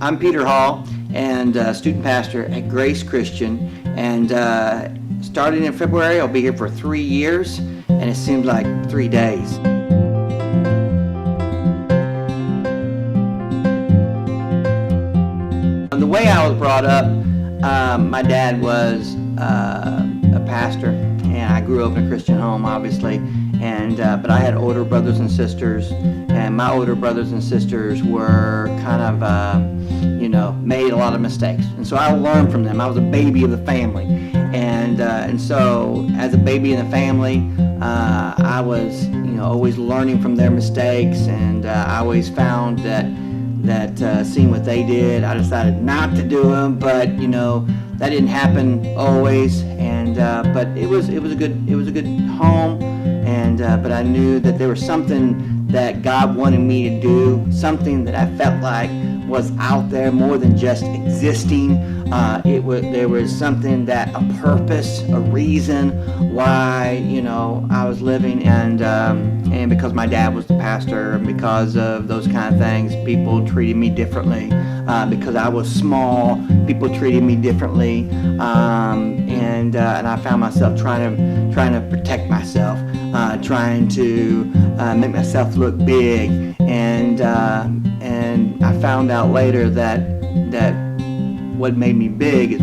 I'm Peter Hall, and student pastor at Grace Christian, and starting in February, I'll be here for 3 years, and it seems like 3 days. The way I was brought up, my dad was a pastor, and I grew up in a Christian home, obviously, and but I had older brothers and sisters, and my older brothers and sisters were kind of, made a lot of mistakes, and so I learned from them. I was a baby of the family, and so as a baby in the family, I was, always learning from their mistakes, and I always found that seeing what they did, I decided not to do them, but that didn't happen always, and but it was a good home, and but I knew that there was something that God wanted me to do, something that I felt like was out there more than just existing. There was something, that a purpose, a reason why I was living, and because my dad was the pastor, and because of those kind of things, people treated me differently. Because I was small, people treated me differently, and I found myself trying to protect myself, trying to make myself look big, and I found out later that what made me big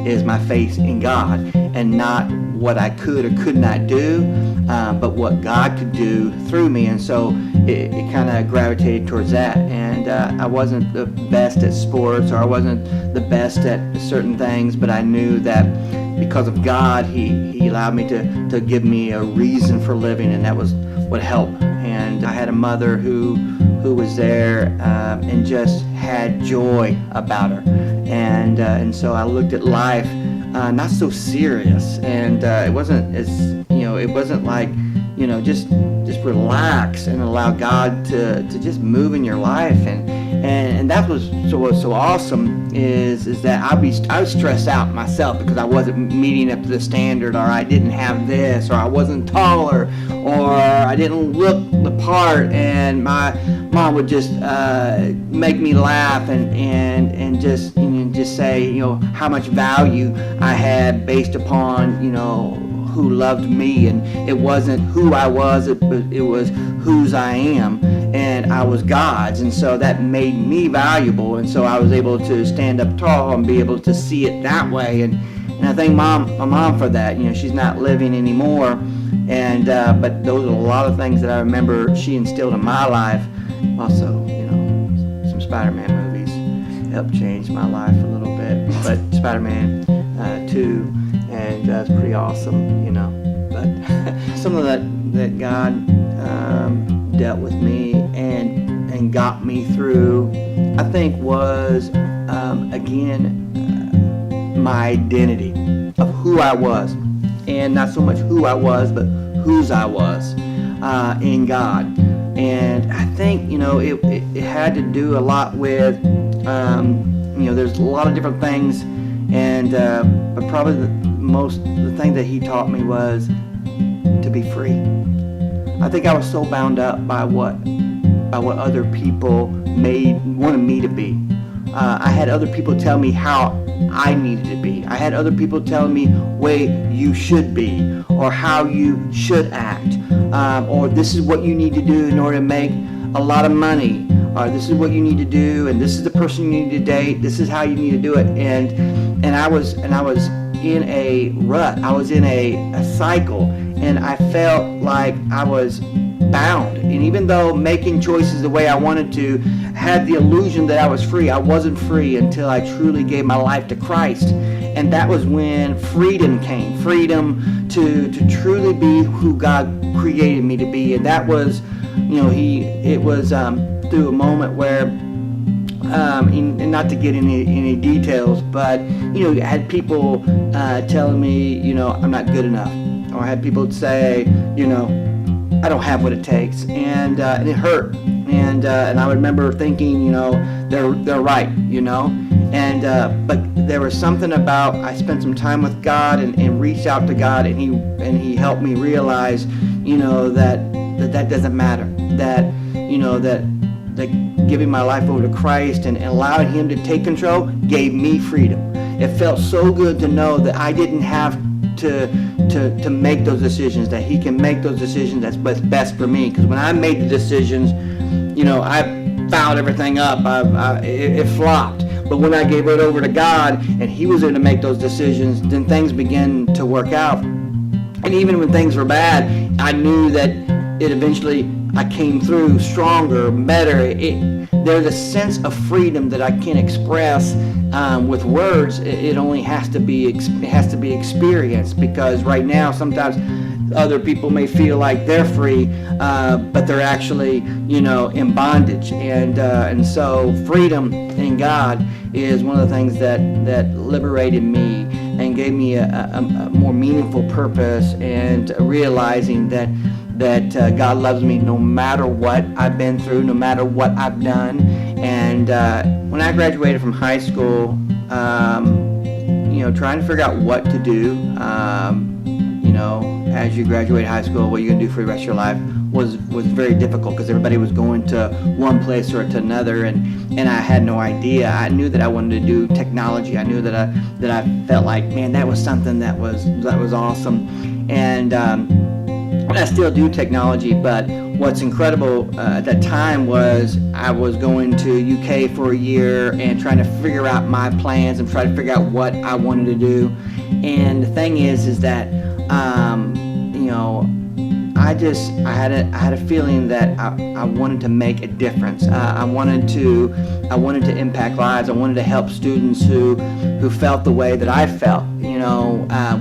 is my faith in God, and not what I could or could not do, but what God could do through me. And so it kind of gravitated towards that. And I wasn't the best at sports, or I wasn't the best at certain things, but I knew that because of God, He allowed me to give me a reason for living, and that was what helped. And I had a mother who was there and just had joy about her, and so I looked at life not so serious, and it wasn't as it wasn't like just relax and allow God to just move in your life, and that was so awesome is that I was stressed out myself because I wasn't meeting up to the standard, or I didn't have this, or I wasn't taller, or I didn't look the part, and my mom would just make me laugh and just say how much value I had based upon who loved me, and it wasn't who I was, it was whose I am, and I was God's, and so that made me valuable, and so I was able to stand up tall and be able to see it that way, and I thank my mom for that. She's not living anymore, and but those are a lot of things that I remember she instilled in my life. Also, some Spider-Man movies helped change my life a little bit, but Spider-Man 2, and it's pretty awesome, but some of that God dealt with me and got me through, I think, was again my identity of who I was, and not so much who I was, but whose I was in God. And I think it had to do a lot with there's a lot of different things, and but probably the thing that he taught me was to be free. I think I was so bound up by what other people wanted me to be. I had other people tell me how I needed to be. I had other people telling me way you should be, or how you should act, or this is what you need to do in order to make a lot of money, or this is what you need to do, and this is the person you need to date. This is how you need to do it. And I was in a rut. I was in a cycle, and I felt like I was bound. And even though making choices the way I wanted to had the illusion that I was free, I wasn't free until I truly gave my life to Christ. And that was when freedom came. Freedom to truly be who God created me to be. And that was, it was through a moment where, and not to get any details, but I had people telling me, I'm not good enough, or I had people say, I don't have what it takes, and it hurt, and I remember thinking, they're right, and but there was something about, I spent some time with God and reached out to God, and he helped me realize, that doesn't matter, that giving my life over to Christ and allowing Him to take control gave me freedom. It felt so good to know that I didn't have to make those decisions, that He can make those decisions that's what's best for me. Because when I made the decisions, I fouled everything up. It flopped. But when I gave it over to God and He was there to make those decisions, then things began to work out. And even when things were bad, I knew that I came through stronger, better. There's a sense of freedom that I can't express with words. It only has to be experienced, because right now sometimes other people may feel like they're free, but they're actually, in bondage. And so freedom in God is one of the things that liberated me and gave me a more meaningful purpose, and realizing that God loves me no matter what I've been through, no matter what I've done. And when I graduated from high school, trying to figure out what to do, as you graduate high school, what you're going to do for the rest of your life was very difficult, because everybody was going to one place or to another, and I had no idea. I knew that I wanted to do technology. I knew that I felt like, man, that was something that was awesome. And I still do technology, but what's incredible at that time was I was going to UK for a year and trying to figure out my plans and try to figure out what I wanted to do. And the thing is that I had a feeling that I wanted to make a difference. I wanted to impact lives. I wanted to help students who felt the way that I felt,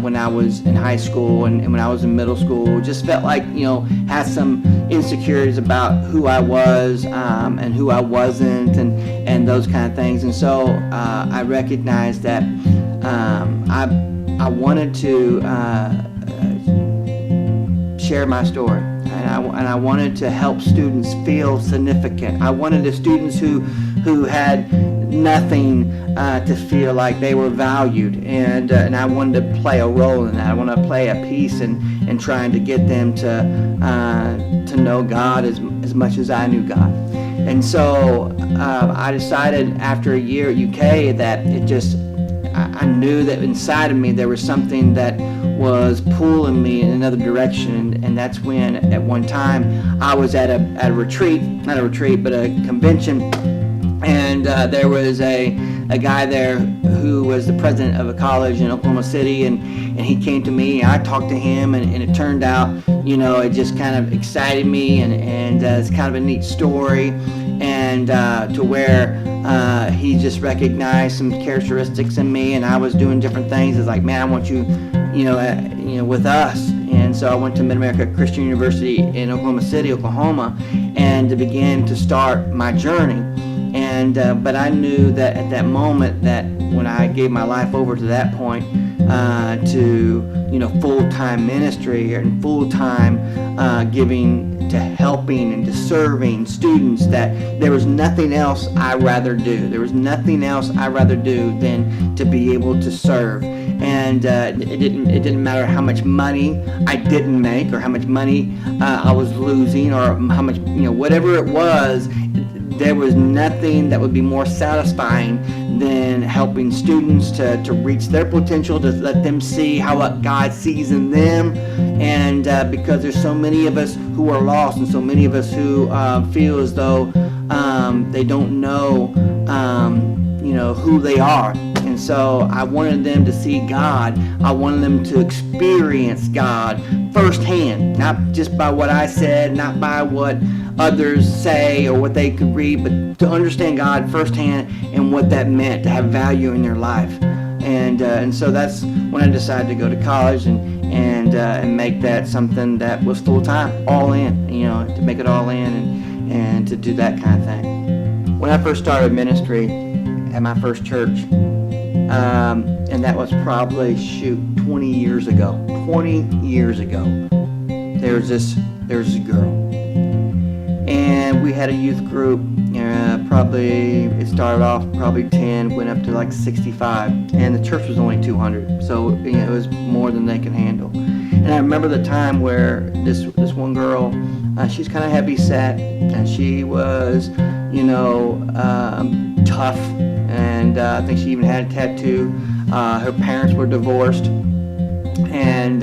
when I was in high school and when I was in middle school. Just felt like, had some insecurities about who I was and who I wasn't, and those kind of things. And so I recognized that I wanted to share my story, and I wanted to help students feel significant. I wanted the students who had nothing to feel like they were valued, and I wanted to play a role in that. I wanted to play a piece in trying to get them to know God as much as I knew God. And so I decided after a year at UK that I knew that inside of me there was something that was pulling me in another direction, and that's when at one time I was at a retreat, not a retreat, but a convention, and there was a guy there who was the president of a college in Oklahoma City, and he came to me. I talked to him, and it turned out, it just kind of excited me, and it's kind of a neat story, and to where he just recognized some characteristics in me, and I was doing different things. It's like, man, I want you, with us. And so I went to Mid-America Christian University in Oklahoma City, Oklahoma, and to begin to start my journey. And but I knew that at that moment, that when I gave my life over to that point, to full-time ministry and full-time giving to helping and to serving students, that there was nothing else I'd rather do. There was nothing else I'd rather do than to be able to serve. And it didn't matter how much money I didn't make, or how much money I was losing, or how much, whatever it was. There was nothing that would be more satisfying than helping students to reach their potential, to let them see how what God sees in them. And because there's so many of us who are lost, and so many of us who feel as though they don't know, who they are. And so I wanted them to see God. I wanted them to experience God firsthand, not just by what I said, not by what others say or what they could read, but to understand God firsthand and what that meant, to have value in their life. And so that's when I decided to go to college and make that something that was full time, all in, to make it all in and to do that kind of thing. When I first started ministry at my first church, and that was probably 20 years ago. 20 years ago, there was this girl. And we had a youth group, it started off probably 10, went up to like 65, and the church was only 200, so it was more than they could handle. And I remember the time where this one girl she's kind of heavy set, and she was, tough, and I think she even had a tattoo. Her parents were divorced, and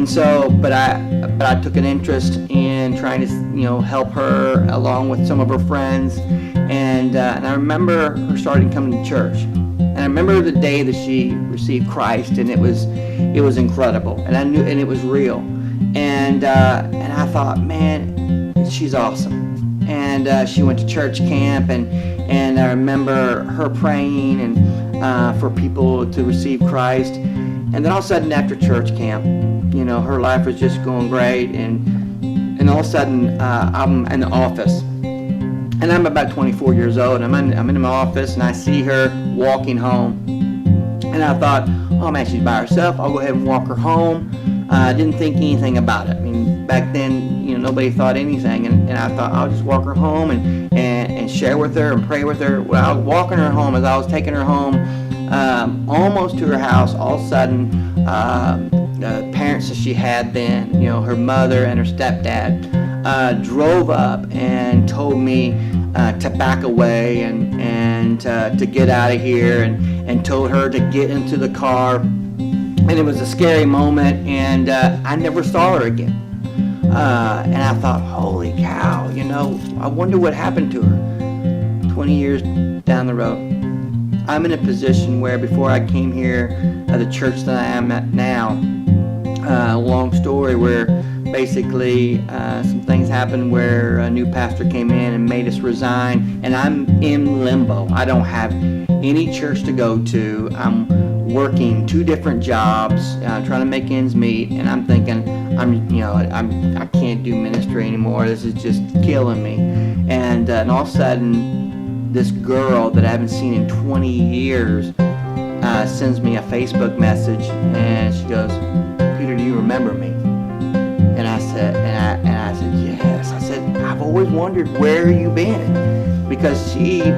so, but I took an interest in trying to, help her along with some of her friends, and I remember her starting coming to church, and I remember the day that she received Christ, and it was incredible, and I knew, and it was real, and I thought, man, she's awesome, and she went to church camp, and I remember her praying and for people to receive Christ, and then all of a sudden after church camp, her life was just going great, and all of a sudden I'm in the office, and I'm about 24 years old, and I'm in my office, and I see her walking home, and I thought, oh man, she's by herself, I'll go ahead and walk her home. I didn't think anything about it. I mean, back then, nobody thought anything, and I thought I'll just walk her home and share with her and pray with her. Well, I was walking her home, as I was taking her home, almost to her house, all of a sudden, the parents that she had then, her mother and her stepdad, drove up and told me to back away and to get out of here, and told her to get into the car. And it was a scary moment, and I never saw her again. And I thought, holy cow, I wonder what happened to her 20 years down the road. I'm in a position where before I came here, the church that I am at now, long story, where basically some things happened where a new pastor came in and made us resign, and I'm in limbo. I don't have any church to go to. I'm working 2 different jobs, trying to make ends meet, and I'm thinking, I can't do ministry anymore. This is just killing me. And all of a sudden, this girl that I haven't seen in 20 years sends me a Facebook message, and she goes, "Peter, do you remember me?" And I said, yes. I said, "I've always wondered where you been," because she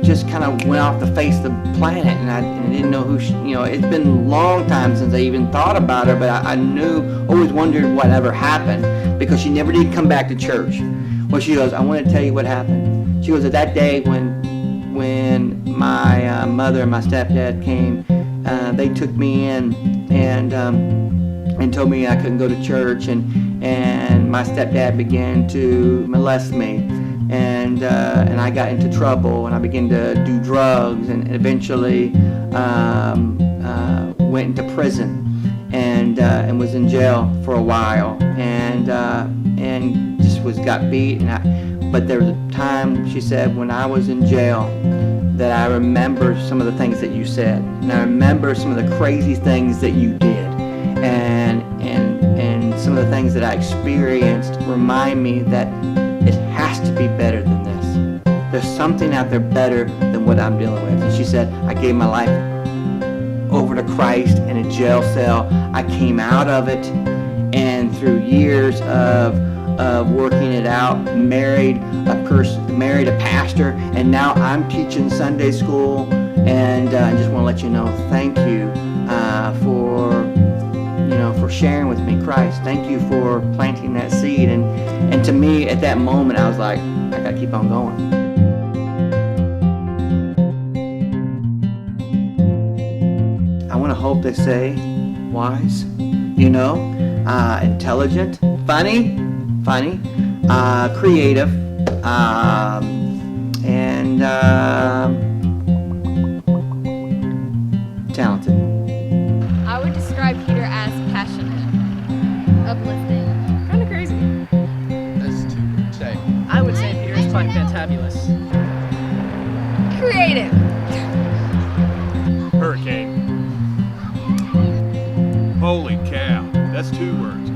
just kind of went off the face of the planet, and I didn't know who she, it's been a long time since I even thought about her, but I always wondered whatever happened, because she never did come back to church. Well, she goes, "I want to tell you what happened." She goes, "At that day when my mother and my stepdad came, they took me in and told me I couldn't go to church, and my stepdad began to molest me. And I got into trouble, and I began to do drugs, and eventually went into prison, and was in jail for a while, and just got beat. But there was a time, she said, when I was in jail, that I remember some of the things that you said, and I remember some of the crazy things that you did, and some of the things that I experienced remind me that it has to be better than this. There's something out there better than what I'm dealing with." And she said, "I gave my life over to Christ in a jail cell. I came out of it, and through years of working it out, married a pastor, and now I'm teaching Sunday school. And I just want to let you know, thank you for sharing with me Christ. Thank you for planting that seed." And to me, at that moment, I was like, I gotta keep on going. I want to hope they say wise, intelligent, funny, creative, and talented. I would describe Peter as passionate, uplifting. Kind of crazy. That's 2 words. Say. I would say Peter is quite fantabulous. Creative. Hurricane. Holy cow. That's 2 words.